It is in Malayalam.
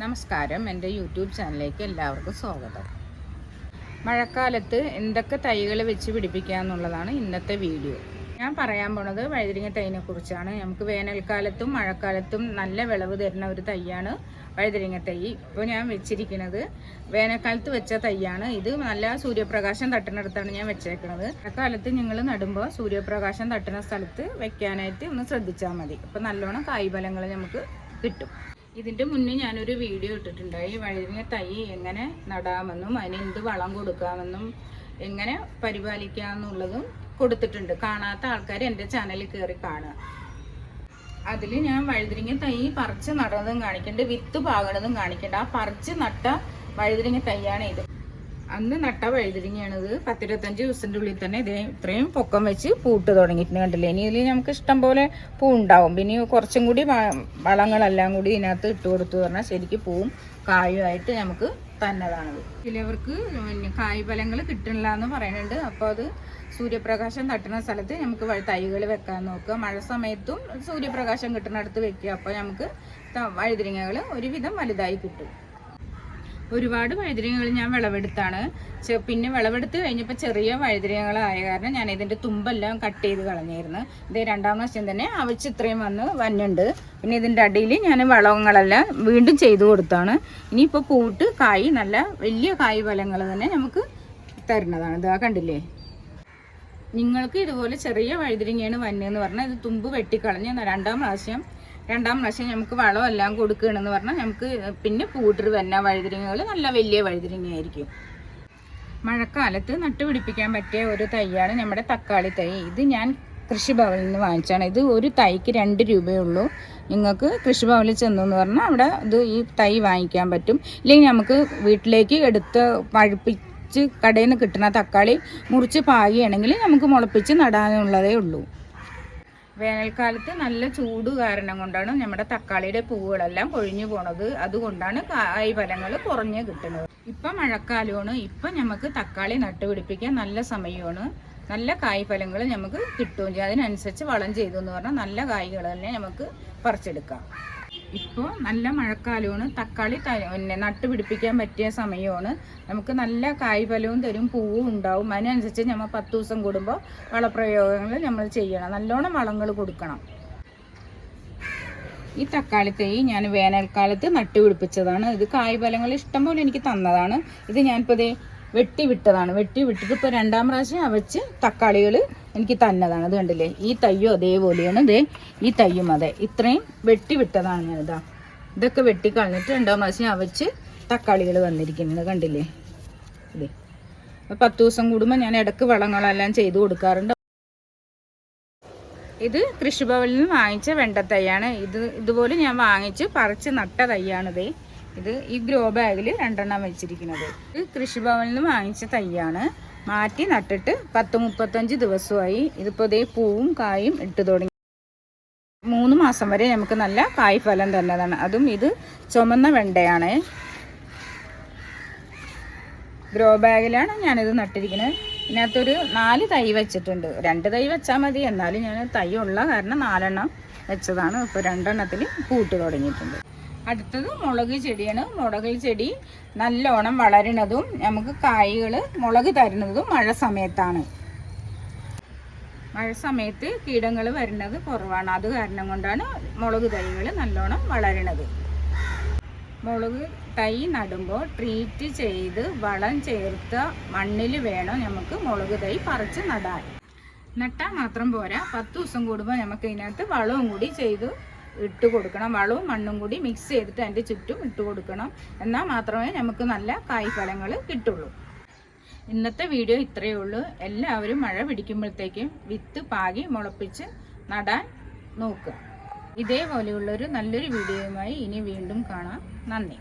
നമസ്കാരം, എൻ്റെ യൂട്യൂബ് ചാനലിലേക്ക് എല്ലാവർക്കും സ്വാഗതം. മഴക്കാലത്ത് എന്തൊക്കെ തൈകൾ വെച്ച് പിടിപ്പിക്കുക എന്നുള്ളതാണ് ഇന്നത്തെ വീഡിയോ. ഞാൻ പറയാൻ പോണത് വഴുതിരിങ്ങ തൈനെ കുറിച്ചാണ്. നമുക്ക് വേനൽക്കാലത്തും മഴക്കാലത്തും നല്ല വിളവ് തരുന്ന ഒരു തൈയാണ് വഴുതിരിങ്ങ തൈ. ഇപ്പോൾ ഞാൻ വെച്ചിരിക്കുന്നത് വേനൽക്കാലത്ത് വെച്ച തൈയാണ്. ഇത് നല്ല സൂര്യപ്രകാശം തട്ടുന്നിടത്താണ് ഞാൻ വെച്ചേക്കുന്നത്. മഴക്കാലത്ത് നിങ്ങൾ നടുമ്പോൾ സൂര്യപ്രകാശം തട്ടുന്ന സ്ഥലത്ത് വെക്കാനായിട്ട് ഒന്ന് ശ്രദ്ധിച്ചാൽ മതി. അപ്പോൾ നല്ലോണം കായ്ഫലങ്ങൾ നമുക്ക് കിട്ടും. ഇതിൻ്റെ മുന്നേ ഞാനൊരു വീഡിയോ ഇട്ടിട്ടുണ്ടായി. വഴുതിരിങ്ങ തൈ എങ്ങനെ നടാമെന്നും അതിന് എന്ത് വളം കൊടുക്കാമെന്നും എങ്ങനെ പരിപാലിക്കാമെന്നുള്ളതും കൊടുത്തിട്ടുണ്ട്. കാണാത്ത ആൾക്കാർ എൻ്റെ ചാനലിൽ കയറി കാണുക. അതിൽ ഞാൻ വഴുതിരിങ്ങ തൈ പറിച്ച് നടന്നതും കാണിക്കുന്നുണ്ട്, വിത്ത് പാകണതും കാണിക്കുന്നുണ്ട്. ആ പറിച്ച് നട്ട വഴുതിരിങ്ങ തൈയാണ് ഇത്. അന്ന് നട്ട വഴുതിരിങ്ങയാണിത്. 10-25 ദിവസത്തിൻ്റെ ഉള്ളിൽ തന്നെ ഇതേ ഇത്രയും പൊക്കം വെച്ച് പൂട്ട് തുടങ്ങിയിട്ടുണ്ട്. കണ്ടില്ലേ? ഇനി ഇതിൽ നമുക്ക് ഇഷ്ടം പോലെ പൂ ഉണ്ടാവും. പിന്നെ കുറച്ചും കൂടി വളങ്ങളെല്ലാം കൂടി ഇതിനകത്ത് ഇട്ട് കൊടുത്തു പറഞ്ഞാൽ ശരിക്കും പൂവും കായുമായിട്ട് നമുക്ക് തന്നതാണത്. ചിലവർക്ക് കായ്ഫലങ്ങൾ കിട്ടണില്ല എന്ന് പറയുന്നുണ്ട്. അപ്പോൾ അത് സൂര്യപ്രകാശം തട്ടുന്ന സ്ഥലത്ത് നമുക്ക് തൈകൾ വെക്കാൻ നോക്കുക. മഴ സമയത്തും സൂര്യപ്രകാശം കിട്ടുന്നിടത്ത് വെക്കുക. അപ്പോൾ നമുക്ക് വഴുതിരിങ്ങകൾ ഒരുവിധം വലുതായി കിട്ടും. ഒരുപാട് വഴുതിരിങ്ങകൾ ഞാൻ വിളവെടുത്താണ്. പിന്നെ വിളവെടുത്ത് കഴിഞ്ഞപ്പോൾ ചെറിയ വഴുതിരിങ്ങകളായ കാരണം ഞാൻ ഇതിൻ്റെ തുമ്പെല്ലാം കട്ട് ചെയ്ത് കളഞ്ഞായിരുന്നു. ഇത് രണ്ടാം പ്രാവശ്യം തന്നെ അവച്ച് ഇത്രയും വന്നുണ്ട്. പിന്നെ ഇതിൻ്റെ അടിയിൽ ഞാൻ വളങ്ങളെല്ലാം വീണ്ടും ചെയ്തു കൊടുത്താണ്. ഇനിയിപ്പോൾ പൂട്ട് കായ് നല്ല വലിയ കായ് ഫലങ്ങൾ തന്നെ നമുക്ക് തരുന്നതാണ്. ഇതാ കണ്ടില്ലേ? നിങ്ങൾക്ക് ഇതുപോലെ ചെറിയ വഴുതിരിങ്ങയാണ് വന്നതെന്ന് പറഞ്ഞാൽ ഇത് തുമ്പ് വെട്ടിക്കളഞ്ഞ് രണ്ടാം പ്രാവശ്യം നമുക്ക് വളമെല്ലാം കൊടുക്കുകയാണെന്ന് പറഞ്ഞാൽ നമുക്ക് പിന്നെ പൂട്ടിൽ വന്ന വഴുതിരിങ്ങകൾ നല്ല വലിയ വഴുതിരിങ്ങയായിരിക്കും. മഴക്കാലത്ത് നട്ടുപിടിപ്പിക്കാൻ പറ്റിയ ഒരു തൈയാണ് നമ്മുടെ തക്കാളി തൈ. ഇത് ഞാൻ കൃഷിഭവനിൽ നിന്ന് വാങ്ങിച്ചാണ്. ഇത് ഒരു തൈക്ക് 2 രൂപയേ ഉള്ളൂ. നിങ്ങൾക്ക് കൃഷിഭവനിൽ ചെന്നു പറഞ്ഞാൽ അവിടെ ഈ തൈ വാങ്ങിക്കാൻ പറ്റും. ഇല്ലെങ്കിൽ നമുക്ക് വീട്ടിലേക്ക് എടുത്ത് പഴുപ്പിച്ച് കടയിൽ നിന്ന് കിട്ടുന്ന തക്കാളി മുറിച്ച് പാകിയാണെങ്കിൽ നമുക്ക് മുളപ്പിച്ച് നടാനുള്ളതേ ഉള്ളൂ. വേനൽക്കാലത്ത് നല്ല ചൂട് കാരണം കൊണ്ടാണ് നമ്മുടെ തക്കാളിയുടെ പൂവുകളെല്ലാം കൊഴിഞ്ഞു പോണത്. അതുകൊണ്ടാണ് കായ്ഫലങ്ങൾ കുറഞ്ഞ് കിട്ടുന്നത്. ഇപ്പം മഴക്കാലമാണ്. ഇപ്പം നമുക്ക് തക്കാളി നട്ടുപിടിപ്പിക്കാൻ നല്ല സമയമാണ്. നല്ല കായ്ഫലങ്ങൾ നമുക്ക് കിട്ടുകയും ചെയ്യും. അതിനനുസരിച്ച് വളം ചെയ്തു എന്ന് പറഞ്ഞാൽ നല്ല കായ്കൾ തന്നെ നമുക്ക് പറിച്ചെടുക്കാം. ഇപ്പോൾ നല്ല മഴക്കാലമാണ്. തക്കാളി നട്ടുപിടിപ്പിക്കാൻ പറ്റിയ സമയമാണ്. നമുക്ക് നല്ല കായ്ഫലവും തരും, പൂവും ഉണ്ടാവും. അതിനനുസരിച്ച് നമ്മൾ 10 ദിവസം കൂടുമ്പോൾ വളപ്രയോഗങ്ങൾ നമ്മൾ ചെയ്യണം. നല്ലോണം വളങ്ങൾ കൊടുക്കണം. ഈ തക്കാളി തൈ ഞാൻ വേനൽക്കാലത്ത് നട്ടുപിടിപ്പിച്ചതാണ്. ഇത് കായ്ഫലങ്ങൾ ഇഷ്ടംപോലെ എനിക്ക് തന്നതാണ്. ഇത് ഞാനിപ്പോൾ വെട്ടിവിട്ടതാണ്. വെട്ടിവിട്ടിട്ട് ഇപ്പോൾ രണ്ടാം പ്രാവശ്യം അവച്ച് തക്കാളികൾ എനിക്ക് തന്നതാണ്. അത് കണ്ടില്ലേ? ഈ തയ്യും അതേപോലെയാണ്. ഈ തയ്യും അതെ. ഇത്രയും വെട്ടിവിട്ടതാണ് ഞാനിതാ. ഇതൊക്കെ വെട്ടിക്കളഞ്ഞിട്ട് രണ്ടാം പ്രാവശ്യം അവച്ച് തക്കാളികൾ വന്നിരിക്കുന്നത് കണ്ടില്ലേ? ഇതേ 10 ദിവസം കൂടുമ്പോൾ ഞാൻ ഇടയ്ക്ക് വളങ്ങളെല്ലാം ചെയ്ത് കൊടുക്കാറുണ്ട്. ഇത് കൃഷിഭവനിൽ നിന്ന് വാങ്ങിച്ച വെണ്ടത്തൈയാണ്. ഇതുപോലെ ഞാൻ വാങ്ങിച്ച് പറിച്ച് നട്ട തൈയാണിത്. ഇത് ഈ ഗ്രോ ബാഗിൽ 2 എണ്ണം വെച്ചിരിക്കുന്നത്. ഇത് കൃഷിഭവനിൽ നിന്ന് വാങ്ങിച്ച തൈയാണ്. മാറ്റി നട്ടിട്ട് 10-35 ദിവസമായി. ഇതിപ്പോൾ പൂവും കായും ഇട്ട് തുടങ്ങി. 3 മാസം വരെ നമുക്ക് നല്ല കായ്ഫലം തന്നതാണ്. അതും ഇത് ചുമന്ന വെണ്ടയാണ്. ഗ്രോ ബാഗിലാണ് ഞാനിത് നട്ടിരിക്കുന്നത്. ഇതിനകത്തൊരു 4 തൈ വെച്ചിട്ടുണ്ട്. 2 തൈ വെച്ചാൽ മതി. എന്നാലും ഞാൻ തൈ ഉള്ള കാരണം 4 എണ്ണം വെച്ചതാണ്. ഇപ്പോൾ 2 എണ്ണത്തിൽ പൂട്ട് തുടങ്ങിയിട്ടുണ്ട്. അടുത്തത് മുളക് ചെടിയാണ്. മുളക് ചെടി നല്ലോണം വളരണതും നമുക്ക് കായ്കൾ മുളക് തരുന്നതും മഴ സമയത്താണ്. മഴ സമയത്ത് കീടങ്ങൾ വരുന്നത് കുറവാണ്. അത് കാരണം കൊണ്ടാണ് മുളക് തൈകൾ നല്ലോണം വളരണത്. മുളക് തൈ നടുമ്പോൾ ട്രീറ്റ് ചെയ്ത് വളം ചേർത്ത മണ്ണിൽ വേണം നമുക്ക് മുളക് തൈ പറിച്ച് നടാൻ. നട്ടാൽ മാത്രം പോരാ, 10 ദിവസം കൂടുമ്പോൾ നമുക്ക് ഇതിനകത്ത് വളവും കൂടി ചെയ്ത് ഇട്ട് കൊടുക്കണം. വളവും മണ്ണും കൂടി മിക്സ് ചെയ്തിട്ട് അതിൻ്റെ ചുറ്റും ഇട്ട് കൊടുക്കണം. എന്നാൽ മാത്രമേ നമുക്ക് നല്ല കായ്ഫലങ്ങൾ കിട്ടുള്ളൂ. ഇന്നത്തെ വീഡിയോ ഇത്രയേ ഉള്ളൂ. എല്ലാവരും മഴ പിടിക്കുമ്പോഴത്തേക്കും വിത്ത് പാകി മുളപ്പിച്ച് നടാൻ നോക്കുക. ഇതേപോലെയുള്ളൊരു നല്ലൊരു വീഡിയോയുമായി ഇനി വീണ്ടും കാണാം. നന്ദി.